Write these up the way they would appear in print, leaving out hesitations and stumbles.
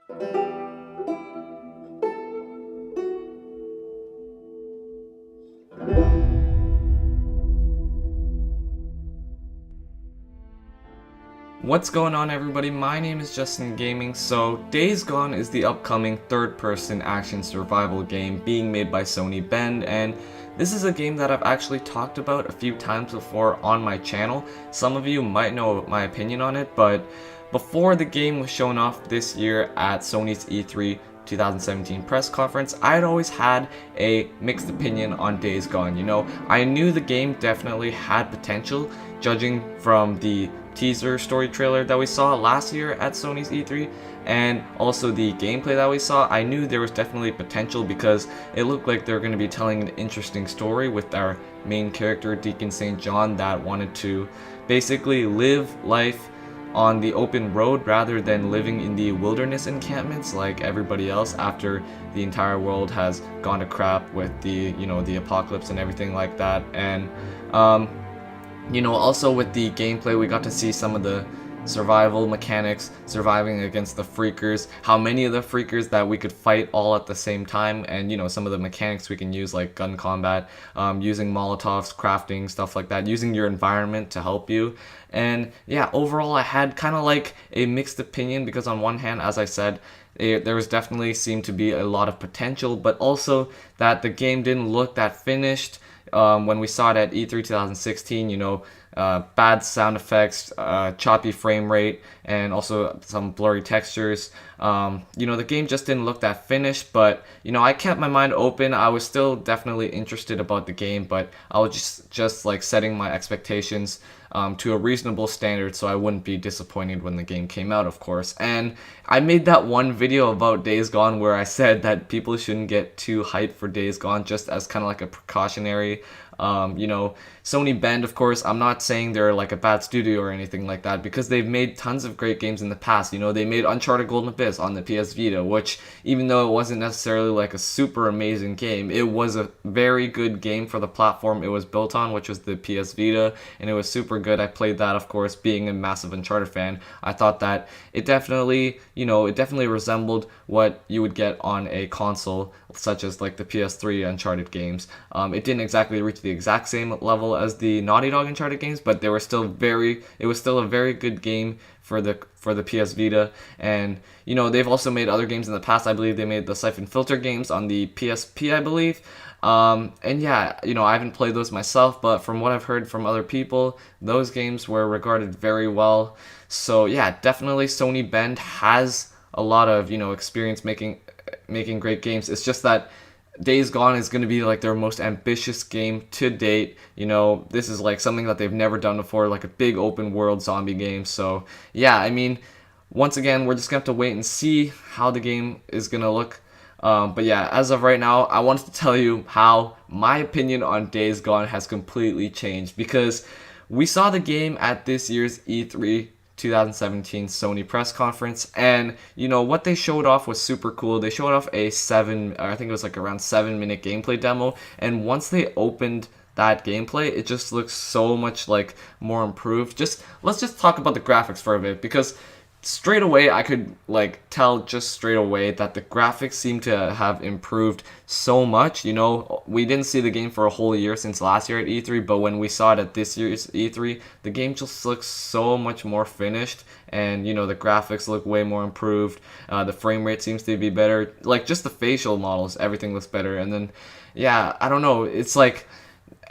What's going on, everybody? My name is Justin Gaming. So Days Gone is the upcoming third-person action survival game being made by Sony Bend, and this is a game that I've actually talked about a few times before on my channel. Some of you might know my opinion on it, but before the game was shown off this year at Sony's E3 2017 press conference, I had always had a mixed opinion on Days Gone. I knew the game definitely had potential, judging from the teaser story trailer that we saw last year at Sony's E3 and also the gameplay that we saw. I knew there was definitely potential because it looked like they were going to be telling an interesting story with our main character, Deacon St. John, that wanted to basically live life on the open road rather than living in the wilderness encampments like everybody else after the entire world has gone to crap with the apocalypse and everything like that. And also with the gameplay, we got to see some of the survival mechanics, surviving against the freakers, how many of the freakers that we could fight all at the same time, and some of the mechanics we can use like gun combat, using Molotovs, crafting, stuff like that, using your environment to help you. And yeah, overall I had kind of like a mixed opinion because on one hand, as I said, there was definitely seemed to be a lot of potential, but also that the game didn't look that finished. When we saw it at E3 2016, bad sound effects, choppy frame rate, and also some blurry textures. The game just didn't look that finished, but I kept my mind open. I was still definitely interested about the game, but I was just like setting my expectations to a reasonable standard so I wouldn't be disappointed when the game came out, of course. And I made that one video about Days Gone where I said that people shouldn't get too hyped for Days Gone, just as kind of like a precautionary. Sony Bend, of course, I'm not saying they're like a bad studio or anything like that, because they've made tons of great games in the past. They made Uncharted Golden Abyss on the PS Vita, which, even though it wasn't necessarily like a super amazing game, it was a very good game for the platform it was built on, which was the PS Vita, and it was super good. I played that, of course, being a massive Uncharted fan. I thought that it definitely resembled what you would get on a console, such as like the PS3 Uncharted games. It didn't exactly reach the exact same level as the Naughty Dog Uncharted games, but it was still a very good game for the PS Vita. And they've also made other games in the past. I believe they made the Siphon Filter games on the PSP, I believe. And yeah, I haven't played those myself, but from what I've heard from other people, those games were regarded very well. So yeah, definitely Sony Bend has a lot of experience making great games. It's just that Days Gone is going to be like their most ambitious game to date. This is like something that they've never done before, like a big open world zombie game. So yeah, I mean, once again, we're just going to have to wait and see how the game is going to look. But yeah, as of right now, I wanted to tell you how my opinion on Days Gone has completely changed, because we saw the game at this year's E3 2017 Sony press conference, and what they showed off was super cool. They showed off I think it was like around 7-minute gameplay demo, and once they opened that gameplay, it just looks so much like more improved. Let's just talk about the graphics for a bit, because straight away I could tell just straight away that the graphics seem to have improved so much. We didn't see the game for a whole year since last year at E3, but when we saw it at this year's E3, the game just looks so much more finished, and the graphics look way more improved. The frame rate seems to be better, just the facial models, everything looks better. And then yeah, I don't know, it's like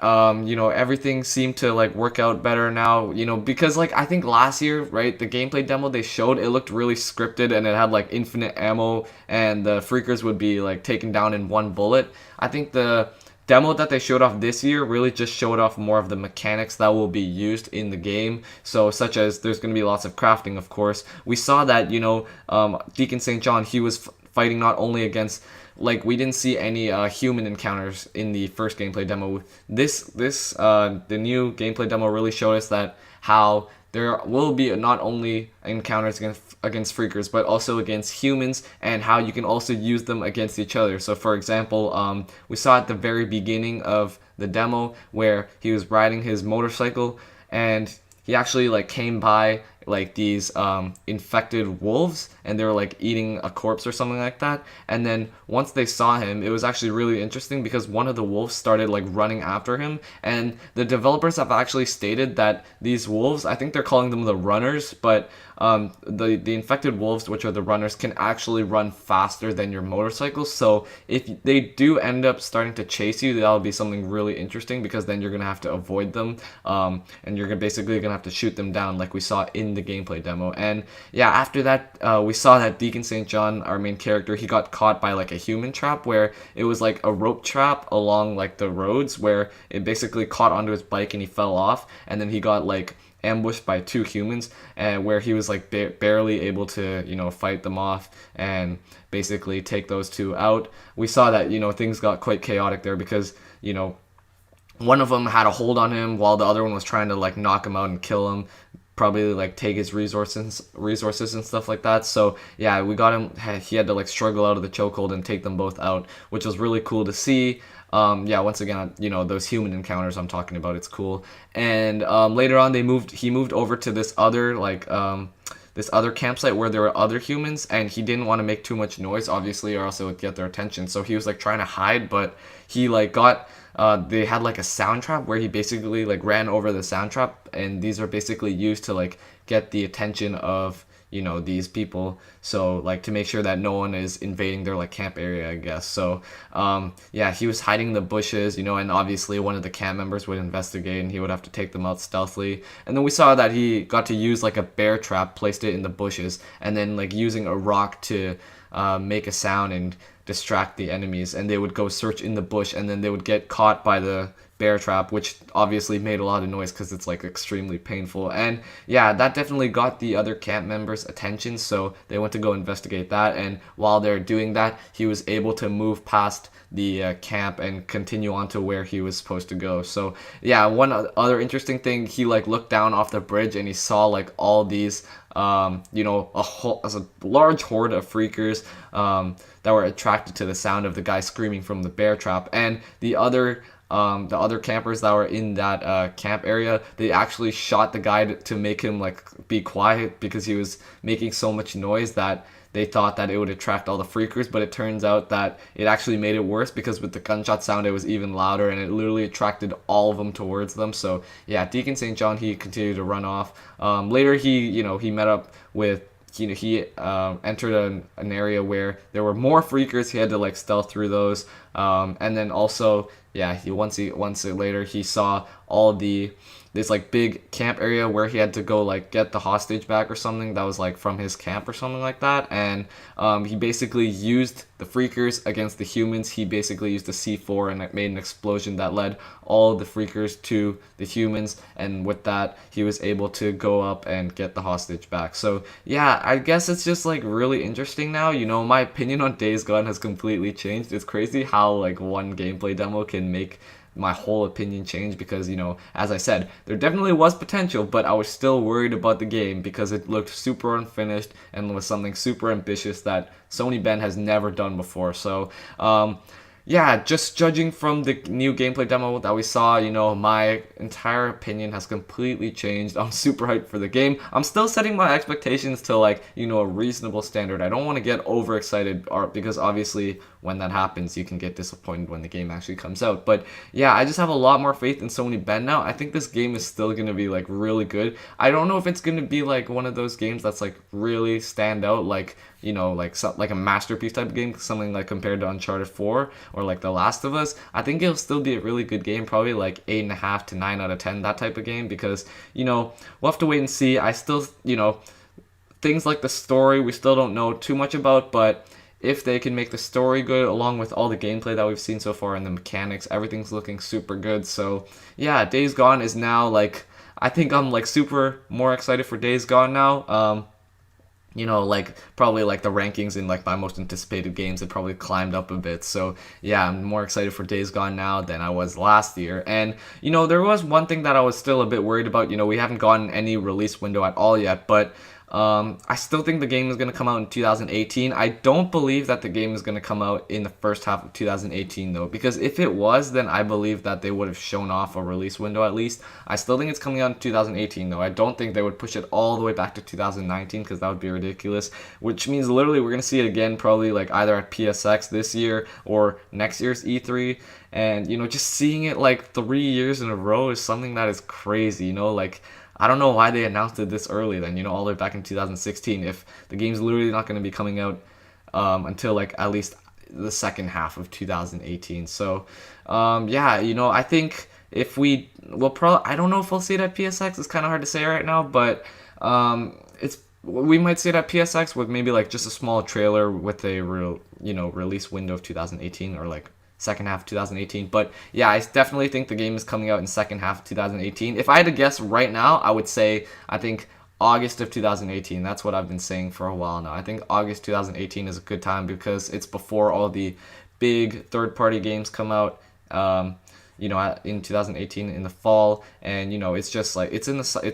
everything seemed to work out better now, because I think last year, right, the gameplay demo they showed, it looked really scripted, and it had infinite ammo, and the freakers would be taken down in one bullet. I think the demo that they showed off this year really just showed off more of the mechanics that will be used in the game. So such as there's going to be lots of crafting, of course. We saw that, Deacon St. John, he was fighting not only against, we didn't see any human encounters in the first gameplay demo. The new gameplay demo really showed us that how there will be not only encounters against freakers, but also against humans, and how you can also use them against each other. So for example, we saw at the very beginning of the demo where he was riding his motorcycle, and he actually came by like these infected wolves, and they were like eating a corpse or something like that. And then once they saw him, it was actually really interesting because one of the wolves started like running after him, and the developers have actually stated that these wolves, I think they're calling them the runners, but the infected wolves, which are the runners, can actually run faster than your motorcycle. So if they do end up starting to chase you, that'll be something really interesting because then you're gonna have to avoid them, and you're basically gonna have to shoot them down like we saw in the gameplay demo. And yeah, after that, we saw that Deacon St. John, our main character, he got caught by like a human trap where it was like a rope trap along like the roads where it basically caught onto his bike and he fell off, and then he got like ambushed by two humans, and where he was like barely able to fight them off and basically take those two out. We saw that things got quite chaotic there because one of them had a hold on him while the other one was trying to like knock him out and kill him, probably like take his resources and stuff like that. So yeah, we got him. He had to like struggle out of the chokehold and take them both out, which was really cool to see. Yeah, once again, those human encounters I'm talking about, it's cool. And later on, he moved over to this other this other campsite where there were other humans, and he didn't want to make too much noise, obviously, or else it would get their attention. So he was like trying to hide, but he like got they had like a sound trap where he basically like ran over the sound trap, and these are basically used to like get the attention of these people, so like to make sure that no one is invading their like camp area, I guess. So yeah, he was hiding in the bushes, and obviously one of the camp members would investigate and he would have to take them out stealthily. And then we saw that he got to use like a bear trap, placed it in the bushes, and then like using a rock to make a sound and distract the enemies, and they would go search in the bush, and then they would get caught by the bear trap, which obviously made a lot of noise because it's like extremely painful. And yeah, that definitely got the other camp members' attention, so they went to go investigate that. And while they're doing that, he was able to move past the camp and continue on to where he was supposed to go. So yeah, one other interesting thing, he like looked down off the bridge and he saw like all these a large horde of freakers that were attracted to the sound of the guy screaming from the bear trap. And the other campers that were in that camp area, they actually shot the guy to make him like be quiet because he was making so much noise that they thought that it would attract all the freakers, but it turns out that it actually made it worse because with the gunshot sound it was even louder and it literally attracted all of them towards them. So yeah, Deacon St. John, he continued to run off. Later he met up with he entered an area where there were more freakers. He had to like stealth through those, and then also yeah, later he saw all this like big camp area where he had to go like get the hostage back or something that was like from his camp or something like that. And he basically used the freakers against the humans. He basically used a C4 and it made an explosion that led all the freakers to the humans, and with that he was able to go up and get the hostage back. So yeah, I guess it's just like really interesting now. My opinion on Days Gone has completely changed. It's crazy how like one gameplay demo can make my whole opinion change because as I said, there definitely was potential, but I was still worried about the game because it looked super unfinished and was something super ambitious that Sony Bend has never done before. So yeah, just judging from the new gameplay demo that we saw, my entire opinion has completely changed. I'm super hyped for the game. I'm still setting my expectations to like, a reasonable standard. I don't want to get overexcited because obviously when that happens, you can get disappointed when the game actually comes out. But yeah, I just have a lot more faith in Sony Bend now. I think this game is still going to be like really good. I don't know if it's going to be like one of those games that's like really stand out, like like a masterpiece type of game, something like compared to Uncharted 4 or like The Last of Us. I think it'll still be a really good game, probably like 8.5 to 9 out of 10, that type of game, because we'll have to wait and see. I still things like the story we still don't know too much about, but if they can make the story good along with all the gameplay that we've seen so far and the mechanics, everything's looking super good. So yeah, Days Gone is now like, I think I'm like super more excited for Days Gone now. Like probably like the rankings in like my most anticipated games have probably climbed up a bit. So yeah, I'm more excited for Days Gone now than I was last year. And there was one thing that I was still a bit worried about. We haven't gotten any release window at all yet, but I still think the game is going to come out in 2018. I don't believe that the game is going to come out in the first half of 2018 though, because if it was, then I believe that they would have shown off a release window at least. I still think it's coming out in 2018 though. I don't think they would push it all the way back to 2019 because that would be ridiculous, which means literally we're going to see it again probably like either at PSX this year or next year's E3. And just seeing it like 3 years in a row is something that is crazy. Like I don't know why they announced it this early then, all the way back in 2016 if the game's literally not going to be coming out until like at least the second half of 2018. So yeah, I think if we'll probably, I don't know if we'll see it at PSX. It's kind of hard to say right now, but we might see it at PSX with maybe like just a small trailer with a real release window of 2018 or like second half of 2018. But yeah, I definitely think the game is coming out in second half of 2018. If I had to guess right now, I would say I think August of 2018. That's what I've been saying for a while now. I think August 2018 is a good time because it's before all the big third-party games come out. In 2018 in the fall, and it's just like it's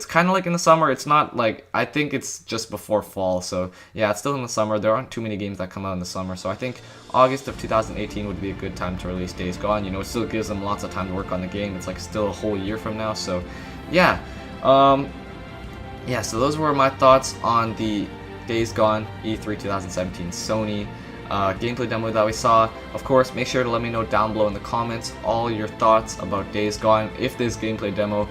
kind of like in the summer. It's not like, I think it's just before fall, so yeah, it's still in the summer. There aren't too many games that come out in the summer, so I think August of 2018 would be a good time to release Days Gone. It still gives them lots of time to work on the game. It's like still a whole year from now, so yeah. So those were my thoughts on the Days Gone E3 2017 Sony gameplay demo that we saw. Of course, make sure to let me know down below in the comments all your thoughts about Days Gone. If this gameplay demo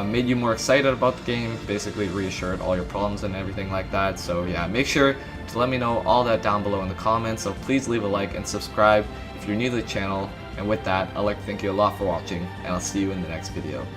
made you more excited about the game, basically reassured all your problems and everything like that. So yeah, make sure to let me know all that down below in the comments. So please leave a like and subscribe if you're new to the channel. And with that, I'd like to thank you a lot for watching, and I'll see you in the next video.